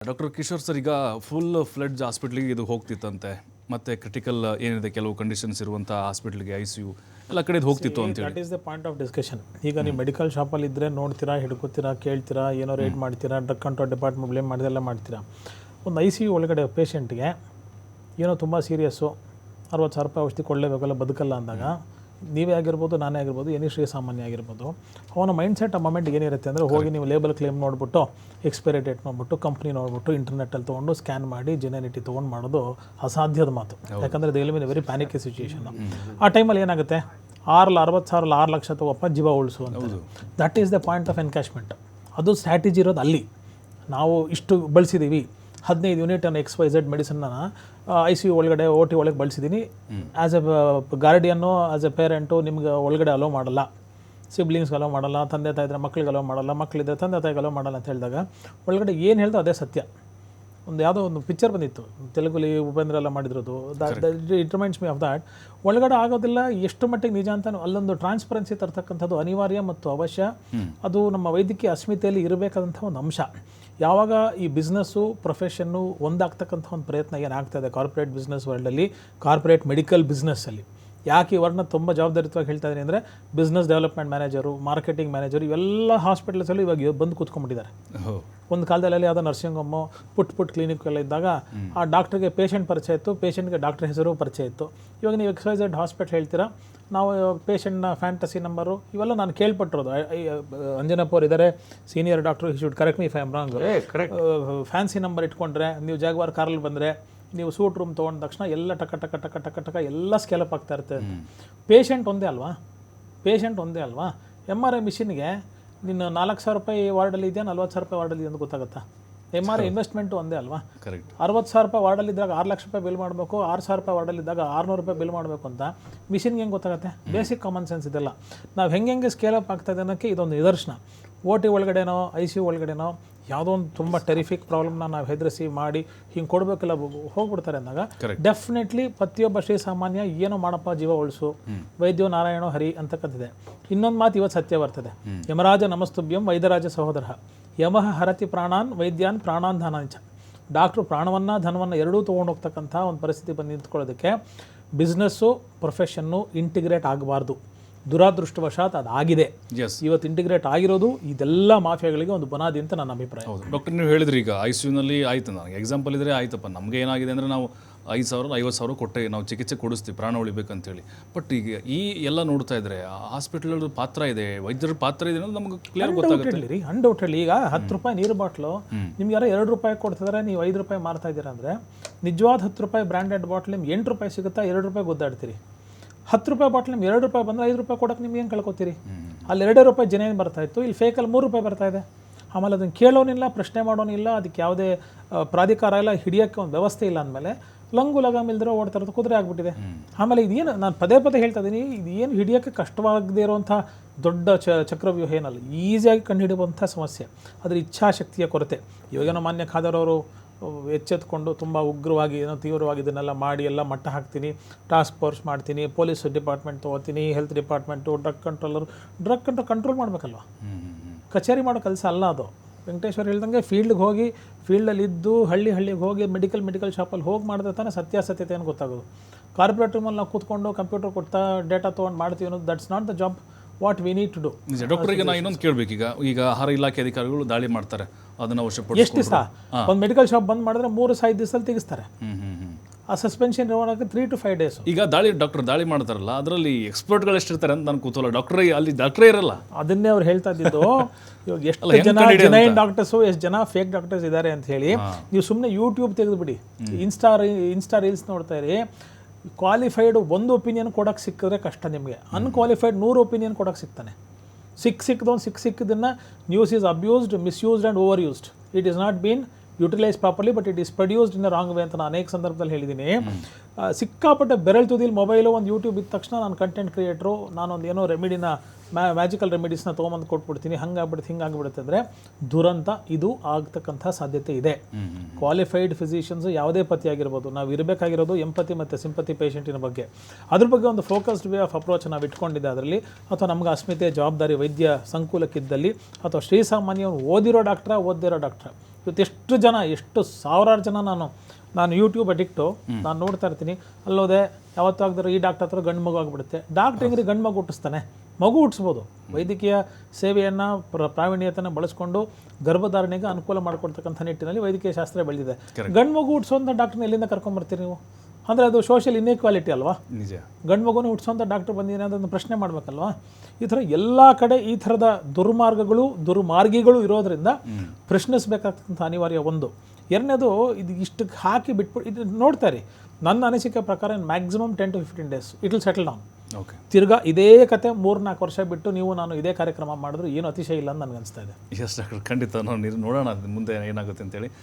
Doctor Kishore sir, ಈಗ full fledge ಹಾಸ್ಪಿಟ್ಲಿಗೆ ಇದು ಹೋಗ್ತಿತ್ತಂತೆ, ಮತ್ತೆ ಕ್ರಿಟಿಕಲ್ ಏನಿದೆ ಕೆಲವು ಕಂಡೀಷನ್ಸ್ ಇರುವಂಥ ಹಾಸ್ಪಿಟ್ಲಿಗೆ ICU ಎಲ್ಲ ಕಡೆ ಹೋಗ್ತಿತ್ತು ಅಂತೇಳಿ. That is the point of discussion. ಈಗ ನೀವು ಮೆಡಿಕಲ್ ಶಾಪಲ್ಲಿ ಇದ್ದರೆ ನೋಡ್ತೀರಾ, ಹಿಡ್ಕೋತೀರಾ, ಕೇಳ್ತೀರಾ, ಏನೋ ರೇಟ್ ಮಾಡ್ತೀರಾ, ಡ್ರಗ್ ಕಂಟ್ರೋಲ್ ಡಿಪಾರ್ಟ್ಮೆಂಟ್ ಬ್ಲೇಮ್ ಮಾಡಿದೆಲ್ಲ ಮಾಡ್ತೀರಾ. ಒಂದು ICU ಒಳಗಡೆ ಪೇಷಂಟ್ಗೆ ಏನೋ ತುಂಬ ಸೀರಿಯಸ್ಸು, 60,000 ರೂಪಾಯಿ ಔಷಧಿ ಕೊಡಲೇಬೇಕಲ್ಲ, ಬದುಕಲ್ಲ ಅಂದಾಗ ನೀವೇ ಆಗಿರ್ಬೋದು, ನಾನೇ ಆಗಿರ್ಬೋದು, ಎನಿ ಶ್ರೀಸಾಮಾನ್ಯ ಆಗಿರ್ಬೋದು, ಅವನ ಮೈಂಡ್ಸೆಟ್ ಆ ಮೊಮೆಂಟ್ ಏನಿರುತ್ತೆ ಅಂದರೆ ಹೋಗಿ ನೀವು ಲೇಬಲ್ ಕ್ಲೇಮ್ ನೋಡಿಬಿಟ್ಟು, ಎಕ್ಸ್ಪೈರಿ ಡೇಟ್ ನೋಡ್ಬಿಟ್ಟು, ಕಂಪ್ನಿ ನೋಡ್ಬಿಟ್ಟು, ಇಂಟರ್ನೆಟ್ಟಲ್ಲಿ ತೊಗೊಂಡು ಸ್ಕ್ಯಾನ್ ಮಾಡಿ ಜೆನ್ಯುನಿಟಿ ತೊಗೊಂಡು ಮಾಡೋದು ಅಸಾಧ್ಯದ ಮಾತು. ಯಾಕಂದರೆ they will be very panicky situation. ಆ ಟೈಮಲ್ಲಿ ಏನಾಗುತ್ತೆ, 60,000 6 ಲಕ್ಷ ತಗೋಪ್ಪ, ಜೀವ ಉಳಿಸು ಅಂತ. That is the point of encashment. ಅದು ಸ್ಟ್ರಾಟಜಿ ಇರೋದು ಅಲ್ಲಿ. ನಾವು ಇಷ್ಟು ಬಳಸಿದ್ದೀವಿ, 15 ಯೂನಿಟ್ XYZ ಮೆಡಿಸನ್ನ ICU ಒಳಗಡೆ OT ಒಳಗೆ ಬಳಸಿದ್ದೀನಿ, ಆ್ಯಸ್ ಎ ಗಾರ್ಡಿಯನ್ನು, ಆ್ಯಸ್ ಎ ಪೇರೆಂಟು ನಿಮ್ಗೆ ಒಳಗಡೆ ಅಲೋ ಮಾಡಲ್ಲ, ಸಿಬ್ಲಿಂಗ್ಸ್ಗೆ ಅಲೋ ಮಾಡಲ್ಲ, ತಂದೆ ತಾಯಿ ಇದ್ದರೆ ಮಕ್ಳಿಗೆ ಅಲೋ ಮಾಡಲ್ಲ, ಮಕ್ಕಳಿದ್ದರೆ ತಂದೆ ತಾಯಿಗೆ ಅಲೋ ಮಾಡಲ್ಲ ಅಂತ ಹೇಳಿದಾಗ ಒಳಗಡೆ ಏನು ಹೇಳ್ದೋ ಅದೇ ಸತ್ಯ. ಯಾವುದೋ ಒಂದು ಪಿಕ್ಚರ್ ಬಂದಿತ್ತು ತೆಲುಗುಲಿ, ಉಪೇಂದ್ರ ಎಲ್ಲ ಮಾಡಿದ್ರದು. It reminds me of that. ಒಳಗಡೆ ಆಗೋದಿಲ್ಲ, ಎಷ್ಟು ಮಟ್ಟಿಗೆ ನಿಜ ಅಂತ ಅಲ್ಲೊಂದು ಟ್ರಾನ್ಸ್ಪರೆನ್ಸಿ ತರ್ತಕ್ಕಂಥದ್ದು ಅನಿವಾರ್ಯ ಮತ್ತು ಅವಶ್ಯ. ಅದು ನಮ್ಮ ವೈದ್ಯಕೀಯ ಅಸ್ಮಿತೆಯಲ್ಲಿ ಇರಬೇಕಾದಂಥ ಒಂದು ಅಂಶ. ಯಾವಾಗ ಈ ಬಿಸ್ನೆಸ್ಸು ಪ್ರೊಫೆಷನ್ನು ಒಂದಾಗ್ತಕ್ಕಂಥ ಒಂದು ಪ್ರಯತ್ನ ಏನಾಗ್ತಾಯಿದೆ ಕಾರ್ಪೊರೇಟ್ ಬಿಸ್ನೆಸ್ ವರ್ಲ್ಡಲ್ಲಿ, ಕಾರ್ಪೊರೇಟ್ ಮೆಡಿಕಲ್ ಬಿಸ್ನೆಸ್ಸಲ್ಲಿ, ಯಾಕೆ ಈ ವರ್ಡ್ನ ತುಂಬ ಜವಾಬ್ದಾರಿತ್ವಾಗಿ ಹೇಳ್ತಾ ಇದ್ದೀನಿ ಅಂದರೆ, business development manager, marketing manager ಇವೆಲ್ಲ ಹಾಸ್ಪಿಟಲ್ಸಲ್ಲೂ ಇವಾಗ ಬಂದು ಕೂತ್ಕೊಂಡ್ಬಿಟ್ಟಿದ್ದಾರೆ. ಒಂದು ಕಾಲದಲ್ಲಿ ಯಾವುದೋ ನರ್ಸಿಂಗ್ ಹೋಮು, ಪುಟ್ ಕ್ಲಿನಿಕ್ ಎಲ್ಲ ಇದ್ದಾಗ ಆ ಡಾಕ್ಟ್ರಿಗೆ ಪೇಷಂಟ್ ಪರಿಚಯ ಇತ್ತು, ಪೇಷಂಟ್ಗೆ ಡಾಕ್ಟ್ರ್ ಹೆಸರು ಪರಿಚಯ ಇತ್ತು. ಇವಾಗ ನೀವು XYZ ಹಾಸ್ಪಿಟ್ಲ್ ಹೇಳ್ತೀರಾ, ನಾವು ಪೇಷಂಟ್ನ ಫ್ಯಾಂಟಸಿ ನಂಬರು ಇವೆಲ್ಲ ನಾನು ಕೇಳ್ಪಟ್ಟಿರೋದು. ಅಂಜನಪ್ಪವ್ರು ಇದ್ದಾರೆ, senior doctor, should correct me if I am wrong. Fancy number ಇಟ್ಕೊಂಡ್ರೆ, ನೀವು ಜಾಗ್ವಾರ್ ಕಾರಲ್ಲಿ ಬಂದರೆ, ನೀವು ಸೂಟ್ ರೂಮ್ ತೊಗೊಂಡ ತಕ್ಷಣ ಎಲ್ಲ ಟಕ ಟಕ ಟಕ ಟಕ ಟಕ ಎಲ್ಲ ಸ್ಕೇಲಪ್ ಆಗ್ತಾ ಇರ್ತದೆ. ಪೇಷಂಟ್ ಒಂದೇ ಅಲ್ವಾ. MRI ಮಿಷಿನ್ಗೆ ನಿನ್ನ 4,000 ರೂಪಾಯಿ ವಾರ್ಡಲ್ಲಿ ಇದೆಯಾ, 40,000 ರೂಪಾಯಿ ವಾರ್ಡಲ್ಲಿ ಅಂತ ಗೊತ್ತಾಗುತ್ತಾ? MRI ಇನ್ವೆಸ್ಟ್ಮೆಂಟು ಒಂದೇ ಅಲ್ವಾ. 60,000 ರೂಪಾಯಿ ವಾರ್ಡಲ್ಲಿದ್ದಾಗ 6 ಲಕ್ಷ ರೂಪಾಯಿ ಬಿಲ್ ಮಾಡಬೇಕು, 6,000 ರೂಪಾಯಿ ವಾರ್ಡಲ್ಲಿದ್ದಾಗ 600 ರೂಪಾಯಿ ಬಿಲ್ ಮಾಡಬೇಕು ಅಂತ ಮಿಷಿನ್ಗೆ ಹೆಂಗೆ ಗೊತ್ತಾಗುತ್ತೆ? ಬೇಸಿಕ್ ಕಾಮನ್ ಸೆನ್ಸ್ ಇದೆಲ್ಲ. ನಾವು ಹೆಂಗೆ ಸ್ಕೇಲಪ್ ಆಗ್ತಾಯಿದೆ ಅನ್ನೋಕ್ಕೆ ಇದೊಂದು ನಿದರ್ಶನ. OT ಒಳಗಡೆನೋ ICU ಒಳಗಡೆನೋ ಯಾವುದೋ ಒಂದು ತುಂಬ ಟೆರಿಫಿಕ್ ಪ್ರಾಬ್ಲಮ್ನ ನಾವು ಹೆದರಿಸಿ ಮಾಡಿ ಹಿಂಗೆ ಕೊಡಬೇಕೆಲ್ಲ ಹೋಗ್ಬಿಡ್ತಾರೆ ಅಂದಾಗ ಡೆಫಿನೆಟ್ಲಿ ಪ್ರತಿಯೊಬ್ಬ ಶ್ರೀಸಾಮಾನ್ಯ ಏನೋ ಮಾಡಪ್ಪ ಜೀವ ಉಳಿಸು, ವೈದ್ಯೋ ನಾರಾಯಣೋ ಹರಿ ಅಂತಕ್ಕಂಥದ್ದೆ. ಇನ್ನೊಂದು ಮಾತು ಇವತ್ತು ಸತ್ಯ ಬರ್ತದೆ, ಯಮರಾಜ ನಮಸ್ತುಭ್ಯಂ ವೈದ್ಯರಾಜ ಸಹೋದರ ಯಮಃ ಹರತಿ ಪ್ರಾಣಾನ್ ವೈದ್ಯಾನ್ ಪ್ರಾಣಾನ್ ಧನಾಂಚ. ಡಾಕ್ಟ್ರು ಪ್ರಾಣವನ್ನು ಧನವನ್ನು ಎರಡೂ ತೊಗೊಂಡು ಹೋಗ್ತಕ್ಕಂಥ ಒಂದು ಪರಿಸ್ಥಿತಿ ಬಂದು ನಿಂತ್ಕೊಳ್ಳೋದಕ್ಕೆ ಬಿಸ್ನೆಸ್ಸು ಪ್ರೊಫೆಷನ್ನು ಇಂಟಿಗ್ರೇಟ್ ಆಗಬಾರ್ದು. ದುರಾದೃಷ್ಟವಶಾತ್ ಅದಾಗಿದೆ. ಇವತ್ತು ಇಂಟಿಗ್ರೇಟ್ ಆಗಿರೋದು ಇದೆಲ್ಲ ಮಾಫಿಯಾಗಳಿಗೆ ಒಂದು ಬುನಾದಿ ಅಂತ ನನ್ನ ಅಭಿಪ್ರಾಯ. ಡಾಕ್ಟರ್, ನೀವು ಹೇಳಿದ್ರಿ ಈಗ ICUನಲ್ಲಿ ಆಯ್ತು, ನನಗೆ ಎಕ್ಸಾಂಪಲ್ ಇದ್ರೆ ಆಯ್ತಪ್ಪ, ನಮಗೆ ಏನಾಗಿದೆ ಅಂದರೆ ನಾವು 5,000 50,000 ಕೊಟ್ಟೆ ನಾವು ಚಿಕಿತ್ಸೆ ಕೊಡಿಸ್ತೀವಿ ಪ್ರಾಣ ಉಳಿಬೇಕಂತೇಳಿ. ಬಟ್ ಈಗ ಈ ಎಲ್ಲ ನೋಡ್ತಾ ಇದ್ರೆ ಹಾಸ್ಪಿಟಲ್ ಪಾತ್ರ ಇದೆ, ವೈದ್ಯರ ಪಾತ್ರ ಇದೆ ಅನ್ನೋದು ನಮಗೆ ಕ್ಲಿಯರ್ ಗೊತ್ತಾಗುತ್ತೆ. ಅನ್ಡೌಟೆಡ್ಲಿ ಈಗ 10 ರೂಪಾಯಿ ನೀರು ಬಾಟ್ಲು ನಿಮ್ಗೆ ಯಾರೋ 2 ರೂಪಾಯಿ ಕೊಡ್ತಿದ್ದಾರೆ, ನೀವು 5 ರೂಪಾಯಿ ಮಾರ್ತಾ ಇದ್ದೀರಾ ಅಂದರೆ, ನಿಜವಾದ 10 ರೂಪಾಯಿ ಬ್ರ್ಯಾಂಡೆಡ್ ಬಾಟ್ಲ್ ನಿಮ್ಗೆ 8 ರೂಪಾಯಿ ಸಿಗುತ್ತಾ, 2 ರೂಪಾಯಿ ಗುದ್ದಾಡ್ತೀರಿ. 10 ರೂಪಾಯಿ ಬಾಟ್ಲ್ ನಿಮ್ಗೆ 2 ರೂಪಾಯಿ ಬಂದರೆ 5 ರೂಪಾಯಿ ಕೊಡೋಕೆ ನಿಮ್ಗೆ ಏನು ಕಳ್ಕೊತೀರಿ? ಅಲ್ಲಿ 2 ರೂಪಾಯಿ ಜನ ಏನು ಬರ್ತಾ ಇತ್ತು, ಇಲ್ಲಿ ಫೇಕಲ್ಲಿ 3 ರೂಪಾಯಿ ಬರ್ತಾ ಇದೆ. ಆಮೇಲೆ ಅದನ್ನು ಕೇಳೋನಿಲ್ಲ, ಪ್ರಶ್ನೆ ಮಾಡೋನಿಲ್ಲ, ಅದಕ್ಕೆ ಯಾವುದೇ ಪ್ರಾಧಿಕಾರ ಇಲ್ಲ, ಹಿಡಿಯೋಕ್ಕೆ ಒಂದು ವ್ಯವಸ್ಥೆ ಇಲ್ಲ ಅಂದಮೇಲೆ ಲಂಗು ಲಗಾಮ್ ಇಲ್ದಿರೋ ಓಡ್ತಾ ಇರೋದು ಕುದುರೆ ಆಗಿಬಿಟ್ಟಿದೆ. ಆಮೇಲೆ ಇದೇನು ನಾನು ಪದೇ ಹೇಳ್ತಾ ಇದ್ದೀನಿ, ಇದೇನು ಹಿಡಿಯೋಕ್ಕೆ ಕಷ್ಟವಾಗದೇ ಇರುವಂಥ ದೊಡ್ಡ ಚಕ್ರವ್ಯೂಹ ಏನಲ್ಲ, ಈಸಿಯಾಗಿ ಕಂಡುಹಿಡಿಯುವಂಥ ಸಮಸ್ಯೆ, ಅದರ ಇಚ್ಛಾಶಕ್ತಿಯ ಕೊರತೆ. ಇವಾಗೇನೋ ಮಾನ್ಯ ಖಾದರ್ ಎಚ್ಚೆತ್ಕೊಂಡು ತುಂಬ ಉಗ್ರವಾಗಿ ಏನೋ ತೀವ್ರವಾಗಿ ಇದನ್ನೆಲ್ಲ ಮಾಡಿ ಎಲ್ಲ ಮಟ್ಟ ಹಾಕ್ತೀನಿ, ಟಾಸ್ಕ್ ಫೋರ್ಸ್ ಮಾಡ್ತೀನಿ, ಪೊಲೀಸ್ ಡಿಪಾರ್ಟ್ಮೆಂಟ್ ತೊಗೋತೀನಿ, ಹೆಲ್ತ್ ಡಿಪಾರ್ಟ್ಮೆಂಟು, ಡ್ರಗ್ ಕಂಟ್ರೋಲ್ ಮಾಡಬೇಕಲ್ವ. ಕಚೇರಿ ಮಾಡೋ ಕೆಲಸ ಅಲ್ಲ ಅದು. ವೆಂಕಟೇಶ್ವರ ಹೇಳ್ದಂಗೆ ಫೀಲ್ಡ್ಗೆ ಹೋಗಿ, ಫೀಲ್ಡಲ್ಲಿ ಇದ್ದು ಹಳ್ಳಿಗೆ ಹೋಗಿ ಮೆಡಿಕಲ್ ಶಾಪಲ್ಲಿ ಹೋಗಿ ಮಾಡಿದ್ರೆ ತಾನೇ ಸತ್ಯಾಸತ್ಯತೆ ಏನು ಗೊತ್ತಾಗೋದು. ಕಾರ್ಪೊರೇಟ್ ರೂಮಲ್ಲಿ ನಾವು ಕೂತ್ಕೊಂಡು ಕಂಪ್ಯೂಟರ್ ಕೊಡ್ತಾ ಡೇಟಾ ತೊಗೊಂಡು ಮಾಡ್ತೀವಿ ಅನ್ನೋದು that's not the job what we need to do. ಡಾಕ್ಟರ್ಗೆ ನಾನು ಇನ್ನೊಂದು ಕೇಳಬೇಕು, ಈಗ ಆಹಾರ ಇಲಾಖೆ ಅಧಿಕಾರಿಗಳು ದಾಳಿ ಮಾಡ್ತಾರೆ, ಅದನ್ನು ಎಷ್ಟು ದಿವಸ ಒಂದು ಮೆಡಿಕಲ್ ಶಾಪ್ ಬಂದ್ ಮಾಡಿದ್ರೆ 3-5 ದಿವಸದಲ್ಲಿ ತೆಗಿಸ್ತಾರೆ. ಆ ಸಸ್ಪೆನ್ಷನ್ ಇರೋಣಕ್ಕೆ 3 to 5 days. ಈಗ ಡಾಕ್ಟರ್ ದಾಳಿ ಮಾಡ್ತಾರಲ್ಲ, ಅದರಲ್ಲಿ ಎಕ್ಸ್ಪರ್ಟ್ಗಳು ಎಷ್ಟಿರ್ತಾರೆ ಅಂತ ನಾನು ಕೂತಲ್ಲ, ಡಾಕ್ಟರೇ ಇರಲ್ಲ. ಅದನ್ನೇ ಅವ್ರು ಹೇಳ್ತಾ ಇದ್ದಿದ್ದು. ಇವಾಗ ಎಷ್ಟು ಜನ ಜೆನ್ಯೂನ್ ಡಾಕ್ಟರ್ಸು, ಎಷ್ಟು ಜನ ಫೇಕ್ ಡಾಕ್ಟರ್ಸ್ ಇದ್ದಾರೆ ಅಂತ ಹೇಳಿ. ನೀವು ಸುಮ್ಮನೆ ಯೂಟ್ಯೂಬ್ ತೆಗೆದುಬಿಡಿ, ಇನ್ಸ್ಟಾ ರೀಲ್ಸ್ ನೋಡ್ತಾ ಇರಿ. ಕ್ವಾಲಿಫೈಡ್ ಒಂದು ಒಪಿನಿಯನ್ ಕೊಡೋಕೆ ಸಿಕ್ಕಿದ್ರೆ ಕಷ್ಟ ನಿಮಗೆ, ಅನ್ಕ್ವಾಲಿಫೈಡ್ 100 ಒಪಿನಿಯನ್ ಕೊಡೋಕೆ ಸಿಗ್ತಾನೆ. ಸಿಕ್ಕಿದ್ದನ್ನು news is abused, misused and over used. It is not been utilise properly but it is produced in a wrong way ಅಂತ ನಾನು ಅನೇಕ ಸಂದರ್ಭದಲ್ಲಿ ಹೇಳಿದ್ದೀನಿ. ಸಿಕ್ಕಾಪಟ್ಟೆ ಬೆರಳು ತುದಿಲಿ ಮೊಬೈಲು ಒಂದು ಯೂಟ್ಯೂಬ್ ಇದ್ದ ತಕ್ಷಣ ನಾನು ಕಂಟೆಂಟ್ ಕ್ರಿಯೇಟ್ರು, ನಾನೊಂದು ಏನೋ ರೆಮಿಡಿನ ಮ್ಯಾಜಿಕಲ್ ರೆಮಿಡೀಸ್ನ ತೊಗೊಂಬಂದು ಕೊಟ್ಬಿಡ್ತೀನಿ, ಹಿಂಗಾಗ್ಬಿಡುತ್ತೆ ಅಂದರೆ ದುರಂತ ಇದು ಆಗ್ತಕ್ಕಂಥ ಸಾಧ್ಯತೆ ಇದೆ. ಕ್ವಾಲಿಫೈಡ್ ಫಿಸಿಷಿಯನ್ಸು ಯಾವುದೇ ಪತಿ ಆಗಿರ್ಬೋದು, ನಾವು ಇರಬೇಕಾಗಿರೋದು ಎಂಪತಿ ಮತ್ತು ಸಿಂಪತಿ ಪೇಷಂಟಿನ ಬಗ್ಗೆ. ಅದ್ರ ಬಗ್ಗೆ ಒಂದು ಫೋಕಸ್ಡ್ ವೇ ಆಫ್ ಅಪ್ರೋಚ್ ನಾವು ಇಟ್ಕೊಂಡಿದ್ದೆ ಅದರಲ್ಲಿ, ಅಥವಾ ನಮ್ಗೆ ಅಸ್ಮಿತೆ ಜವಾಬ್ದಾರಿ ವೈದ್ಯ ಸಂಕುಲಕ್ಕಿದ್ದಲ್ಲಿ, ಅಥವಾ ಶ್ರೀಸಾಮಾನ್ಯ ಓದಿರೋ ಡಾಕ್ಟ್ರ ಓದಿರೋ ಡಾಕ್ಟ್ರ ಇವತ್ತು ಎಷ್ಟು ಸಾವಿರಾರು ಜನ ನಾನು ಯೂಟ್ಯೂಬ್ ಅಡಿಕ್ಟು, ನಾನು ನೋಡ್ತಾ ಇರ್ತೀನಿ. ಅಲ್ಲೋದೆ ಯಾವತ್ತೂ ಆಗದ್ರೆ ಈ ಡಾಕ್ಟರ್ ಹತ್ರ ಗಂಡು ಮಗು ಆಗಿಬಿಡುತ್ತೆ. ಡಾಕ್ಟ್ರ್ ಹೆಂಗ್ರಿ ಗಂಡು ಮಗು ಹುಟ್ಟಿಸ್ತಾನೆ? ಮಗು ಹುಟ್ಟಿಸ್ಬೋದು. ವೈದ್ಯಕೀಯ ಸೇವೆಯನ್ನು ಪ್ರಾವೀಣ್ಯತೆಯನ್ನು ಬಳಸ್ಕೊಂಡು ಗರ್ಭಧಾರಣೆಗೆ ಅನುಕೂಲ ಮಾಡಿಕೊಡ್ತಕ್ಕಂಥ ನಿಟ್ಟಿನಲ್ಲಿ ವೈದ್ಯಕೀಯ ಶಾಸ್ತ್ರ ಬೆಳೆದಿದೆ. ಗಂಡು ಮಗು ಹುಟ್ಟಿಸೋಂಥ ಡಾಕ್ಟ್ರನ್ನ ಎಲ್ಲಿಂದ ಕರ್ಕೊಂಬರ್ತೀರಿ ನೀವು? ಅಂದರೆ ಅದು ಸೋಷಿಯಲ್ ಇನ್ಇಕ್ವಾಲಿಟಿ ಅಲ್ವಾ? ನಿಜ. ಗಂಡು ಮಗುನ ಹುಟ್ಟಿಸೋಂಥ ಡಾಕ್ಟ್ರ್ ಬಂದಿದ್ದೀನಿ ಅದನ್ನು ಪ್ರಶ್ನೆ ಮಾಡಬೇಕಲ್ವಾ? ಈ ಥರ ಎಲ್ಲ ಕಡೆ ಈ ಥರದ ದುರ್ಮಾರ್ಗಿಗಳು ಇರೋದ್ರಿಂದ ಪ್ರಶ್ನಿಸಬೇಕಾಗ್ತಕ್ಕಂಥ ಅನಿವಾರ್ಯ ಒಂದು. ಎರಡನೇದು, ಇದು ಇಷ್ಟಕ್ಕೆ ಹಾಕಿ ಬಿಟ್ಬಿಟ್ಟು ಇದು ನೋಡ್ತಾರೆ. ನನ್ನ ಅನಿಸಿಕೆ ಪ್ರಕಾರ maximum 10 to 15 days it will settle down. Okay. ತಿರ್ಗಾ ಇದೇ ಕತೆ 3-4 ವರ್ಷ ಬಿಟ್ಟು ನಾನು ಇದೇ ಕಾರ್ಯಕ್ರಮ ಮಾಡಿದ್ರು ಏನು ಅತಿಶಯ ಇಲ್ಲ ಅಂತ ನನಗೆ ಅನಿಸ್ತಾ ಇದೆ. ಎಸ್ ಡಾಕ್ಟರ್, ಖಂಡಿತ ನಾವು ನೋಡೋಣ ಮುಂದೆ ಏನಾಗುತ್ತೆ ಅಂತೇಳಿ.